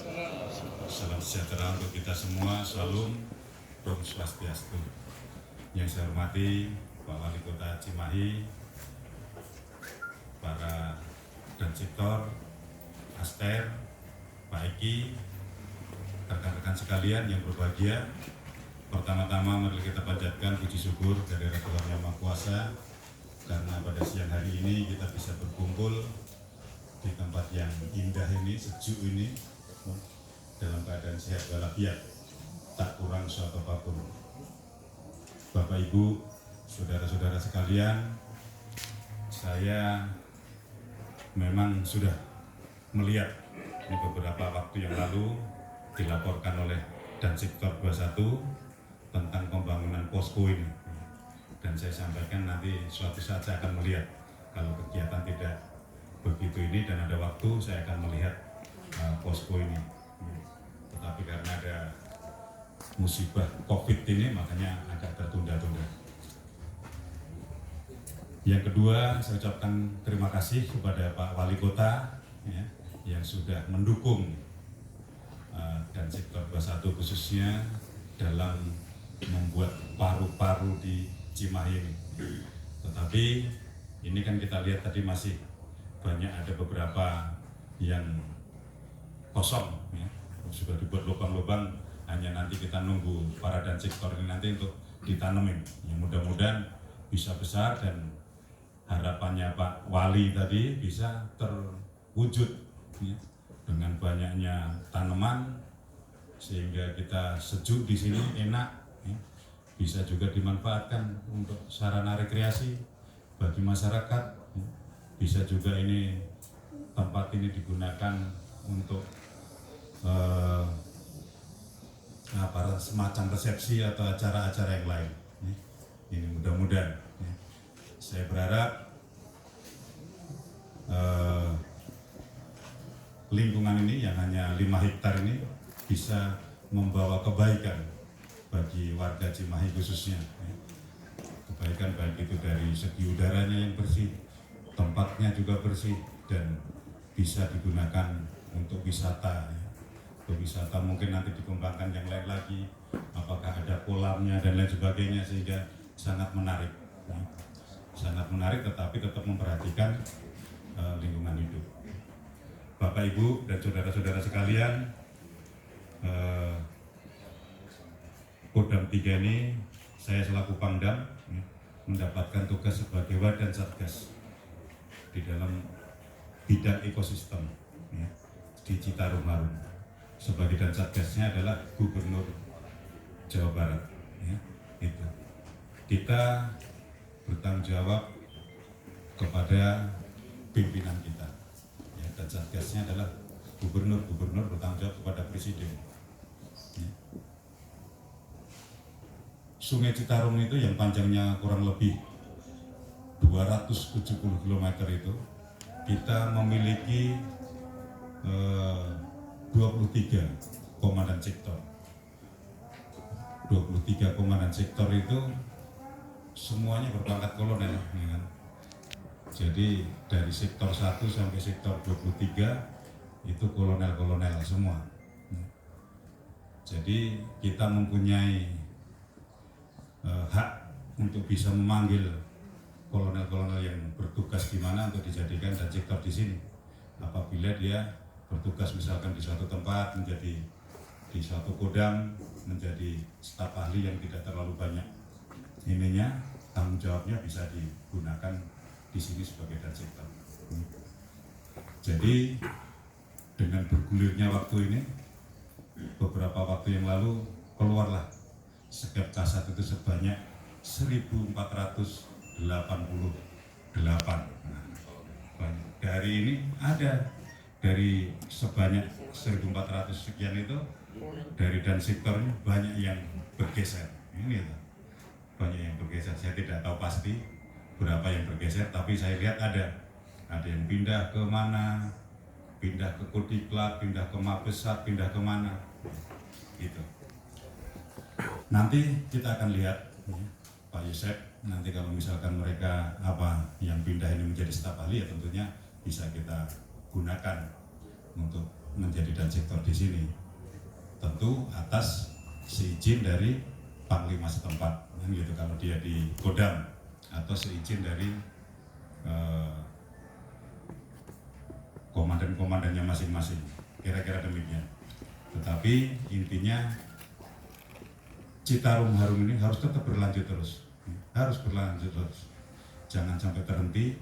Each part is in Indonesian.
Salam sejahtera untuk kita semua. Salam Om Swastiastu. Yang saya hormati Pak Wali Kota Cimahi, para Dansiptor, Aster, Pak Eki, rekan-rekan sekalian yang berbahagia. Pertama-tama mari kita panjatkan puji syukur dari Tuhan Yang Maha Kuasa karena pada siang hari ini kita bisa berkumpul di tempat yang indah ini, sejuk ini, dalam keadaan sehat walafiat, tak kurang suatu apapun. Bapak Ibu, saudara-saudara sekalian, saya memang sudah melihat ini beberapa waktu yang lalu dilaporkan oleh Dansiptor 21 tentang pembangunan posko ini, dan saya sampaikan nanti suatu saat saya akan melihat kalau kegiatan tidak begitu ini dan ada waktu saya akan melihat posko ini. Tetapi karena ada musibah COVID ini makanya agak tertunda-tunda. Yang kedua, saya ucapkan terima kasih kepada Pak Wali Kota ya, yang sudah mendukung Dansiptor 21 khususnya dalam membuat paru-paru di Cimahi ini. Tetapi ini kan kita lihat tadi masih banyak, ada beberapa yang kosong ya. Sudah dibuat lubang-lubang, hanya nanti kita nunggu para Dansiptor ini nanti untuk ditanemin. Ya, mudah-mudahan bisa besar dan harapannya Pak Wali tadi bisa terwujud ya, dengan banyaknya tanaman sehingga kita sejuk di sini, enak ya. Bisa juga dimanfaatkan untuk sarana rekreasi bagi masyarakat ya. Bisa juga ini tempat ini digunakan untuk semacam resepsi atau acara-acara yang lain. Ini mudah-mudahan. Saya berharap lingkungan ini yang hanya 5 hektar ini bisa membawa kebaikan bagi warga Cimahi khususnya. Kebaikan baik itu dari segi udaranya yang bersih, tempatnya juga bersih, dan bisa digunakan untuk wisata. Untuk wisata mungkin nanti dikembangkan yang lain lagi, apakah ada kolamnya dan lain sebagainya, sehingga sangat menarik. Sangat menarik, tetapi tetap memperhatikan lingkungan hidup. Bapak Ibu dan saudara-saudara sekalian, Kodam 3 ini saya selaku Pangdam mendapatkan tugas sebagai Wadan Satgas di dalam bidang ekosistem ya, di Citarum Harum. Sebagai dan Satgasnya adalah Gubernur Jawa Barat ya, itu. Kita bertanggung jawab kepada pimpinan kita ya, dan Satgasnya adalah Gubernur bertanggung jawab kepada Presiden ya. Sungai Citarum itu yang panjangnya kurang lebih 270 km itu kita memiliki 23 komandan sektor. 23 komandan sektor itu semuanya berpangkat kolonel ya kan? Jadi dari sektor 1 sampai sektor 23 itu kolonel-kolonel semua. Jadi kita mempunyai hak untuk bisa memanggil kolonel-kolonel yang bertugas di mana untuk dijadikan dan sektor di sini. Apabila dia bertugas misalkan di suatu tempat, menjadi di suatu kodam, menjadi staf ahli yang tidak terlalu banyak ininya, tanggung jawabnya bisa digunakan di sini sebagai Dansektor. Jadi dengan bergulirnya waktu ini, beberapa waktu yang lalu keluarlah Sekep Kasat itu sebanyak 1488. Nah, dari ini ada dari sebanyak 1400 sekian itu dari Dansektornya banyak yang bergeser. Ini banyak yang bergeser. Saya tidak tahu pasti berapa yang bergeser, tapi saya lihat ada yang pindah ke mana, pindah ke Kodiklat, pindah ke Mabesat, pindah ke mana, gitu. Nanti kita akan lihat Pak Yusef, nanti kalau misalkan mereka yang pindah ini menjadi staf ahli, ya tentunya bisa kita gunakan untuk menjadi dansektor di sini. Tentu atas seizin dari panglima setempat, kan gitu kalau dia di Kodam, atau seizin dari komandan-komandannya masing-masing, kira-kira demikian. Tetapi intinya Citarum Harum ini harus tetap berlanjut terus, jangan sampai terhenti.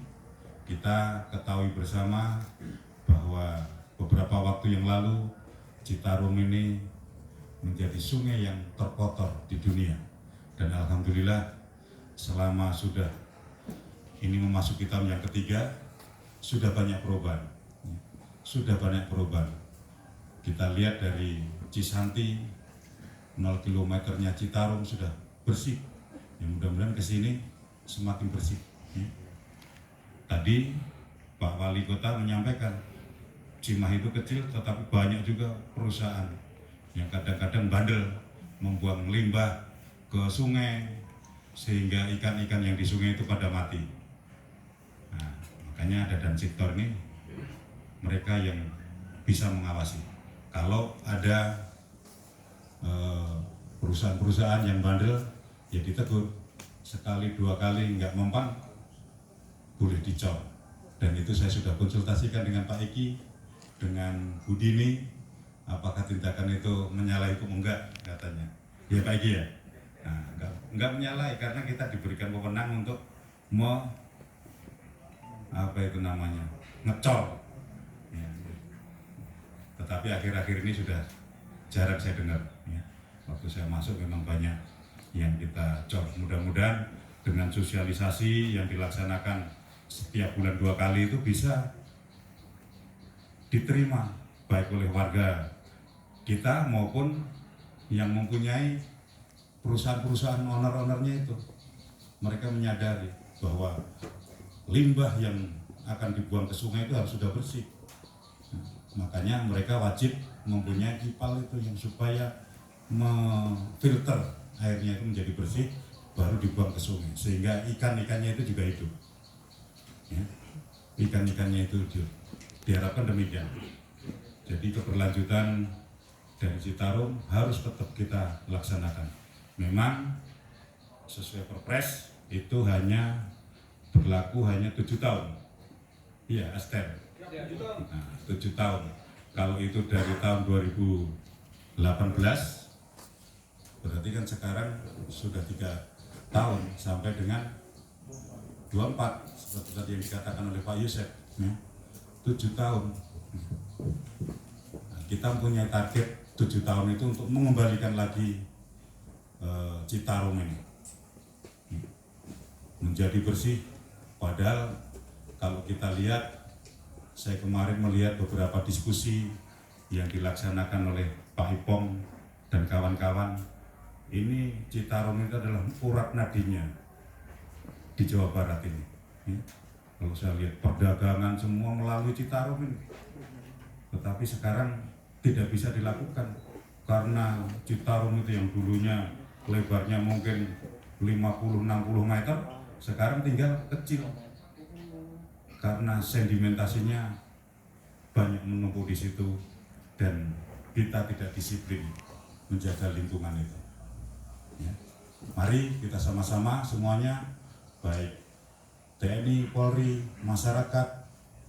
Kita ketahui bersama bahwa beberapa waktu yang lalu Citarum ini menjadi sungai yang terkotor di dunia, dan alhamdulillah selama sudah ini memasuki tahun yang ketiga sudah banyak perubahan. Kita lihat dari Cisanti 0 kilometernya Citarum sudah bersih. Ya, mudah-mudahan ke sini semakin bersih. Tadi Pak Wali Kota menyampaikan Cimahi itu kecil tetapi banyak juga perusahaan yang kadang-kadang bandel membuang limbah ke sungai sehingga ikan-ikan yang di sungai itu pada mati. Nah, makanya ada dansektor ini, mereka yang bisa mengawasi. Kalau ada perusahaan-perusahaan yang bandel, ya ditegur. Sekali dua kali nggak mempan, boleh dicor. Dan itu saya sudah konsultasikan dengan Pak Eki, dengan Bu Dini, apakah tindakan itu menyalahi hukum? Enggak, katanya. Ya Pak Eki ya? Nah, enggak menyalahi, karena kita diberikan wewenang untuk ngecor. Ya. Tetapi akhir-akhir ini sudah jarang saya dengar. Ya. Waktu saya masuk memang banyak yang kita cor. Mudah-mudahan dengan sosialisasi yang dilaksanakan setiap bulan 2 kali itu bisa diterima baik oleh warga kita maupun yang mempunyai perusahaan-perusahaan owner-ownernya itu. Mereka menyadari bahwa limbah yang akan dibuang ke sungai itu harus sudah bersih. Makanya mereka wajib mempunyai ipal itu yang supaya memfilter airnya itu menjadi bersih, baru dibuang ke sungai, sehingga ikan-ikannya itu juga hidup. Ya. Ikan-ikannya itu hidup. Diharapkan demikian. Jadi keberlanjutan dari Citarum harus tetap kita laksanakan. Memang sesuai Perpres itu hanya berlaku hanya 7 tahun. Iya, Aster. Nah, 7 tahun. Kalau itu dari tahun 2018, berarti kan sekarang sudah 3 tahun sampai dengan 24, seperti tadi yang dikatakan oleh Pak Yusef, ya, 7 tahun. Nah, kita punya target 7 tahun itu untuk mengembalikan lagi Citarum ini menjadi bersih. Padahal kalau kita lihat, saya kemarin melihat beberapa diskusi yang dilaksanakan oleh Pak Ipong dan kawan-kawan. Ini Citarum itu adalah urat nadinya di Jawa Barat ini. Kalau saya lihat perdagangan semua melalui Citarum ini. Tetapi sekarang tidak bisa dilakukan karena Citarum itu yang dulunya lebarnya mungkin 50-60 meter, sekarang tinggal kecil karena sedimentasinya banyak menumpuk di situ dan kita tidak disiplin menjaga lingkungan itu. Ya. Mari kita sama-sama semuanya, baik TNI, Polri, masyarakat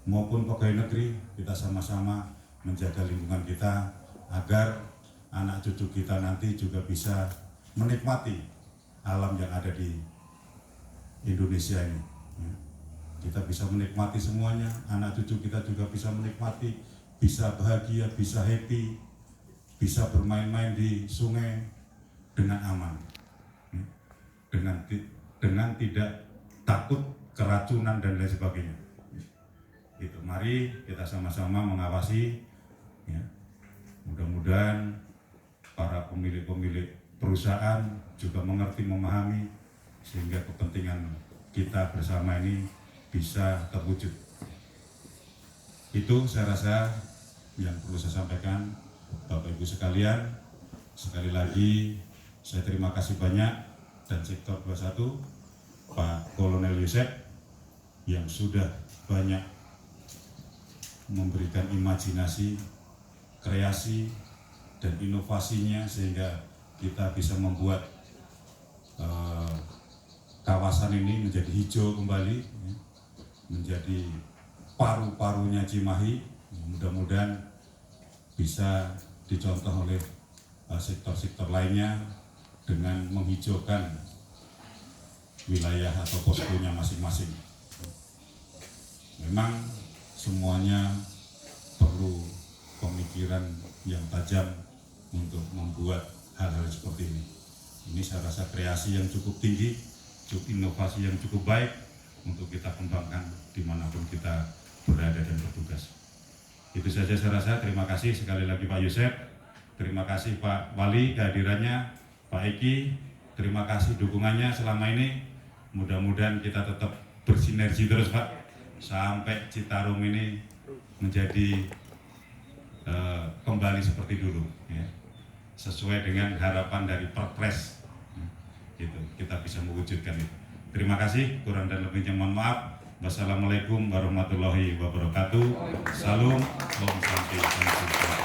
maupun pegawai negeri, kita sama-sama menjaga lingkungan kita agar anak cucu kita nanti juga bisa menikmati alam yang ada di Indonesia ini. Ya. Kita bisa menikmati semuanya, anak cucu kita juga bisa menikmati, bisa bahagia, bisa happy, bisa bermain-main di sungai dengan aman, dengan tidak takut keracunan dan lain sebagainya. Itu, mari kita sama-sama mengawasi. Ya. Mudah-mudahan para pemilik-pemilik perusahaan juga mengerti, memahami, sehingga kepentingan kita bersama ini bisa terwujud. Itu saya rasa yang perlu saya sampaikan, Bapak Ibu sekalian. Sekali lagi saya terima kasih banyak dan Sektor 21 Pak Kolonel Yusef yang sudah banyak memberikan imajinasi kreasi dan inovasinya sehingga kita bisa membuat kawasan ini menjadi hijau kembali, menjadi paru-parunya Cimahi. Mudah-mudahan bisa dicontoh oleh sektor-sektor lainnya dengan menghijaukan wilayah atau poskonya masing-masing. Memang semuanya perlu pemikiran yang tajam untuk membuat hal-hal seperti ini. Ini saya rasa kreasi yang cukup tinggi, cukup inovasi yang cukup baik untuk kita kembangkan dimanapun kita berada dan bertugas. Itu saja saya rasa. Terima kasih sekali lagi Pak Yosep, terima kasih Pak Wali kehadirannya, Pak Eki, terima kasih dukungannya selama ini. Mudah-mudahan kita tetap bersinergi terus Pak, sampai Citarum ini menjadi kembali seperti dulu, ya, sesuai dengan harapan dari Perpres, gitu, kita bisa mewujudkan itu. Terima kasih, kurang dan lebihnya mohon maaf. Wassalamualaikum warahmatullahi wabarakatuh. Salam, Om Santi.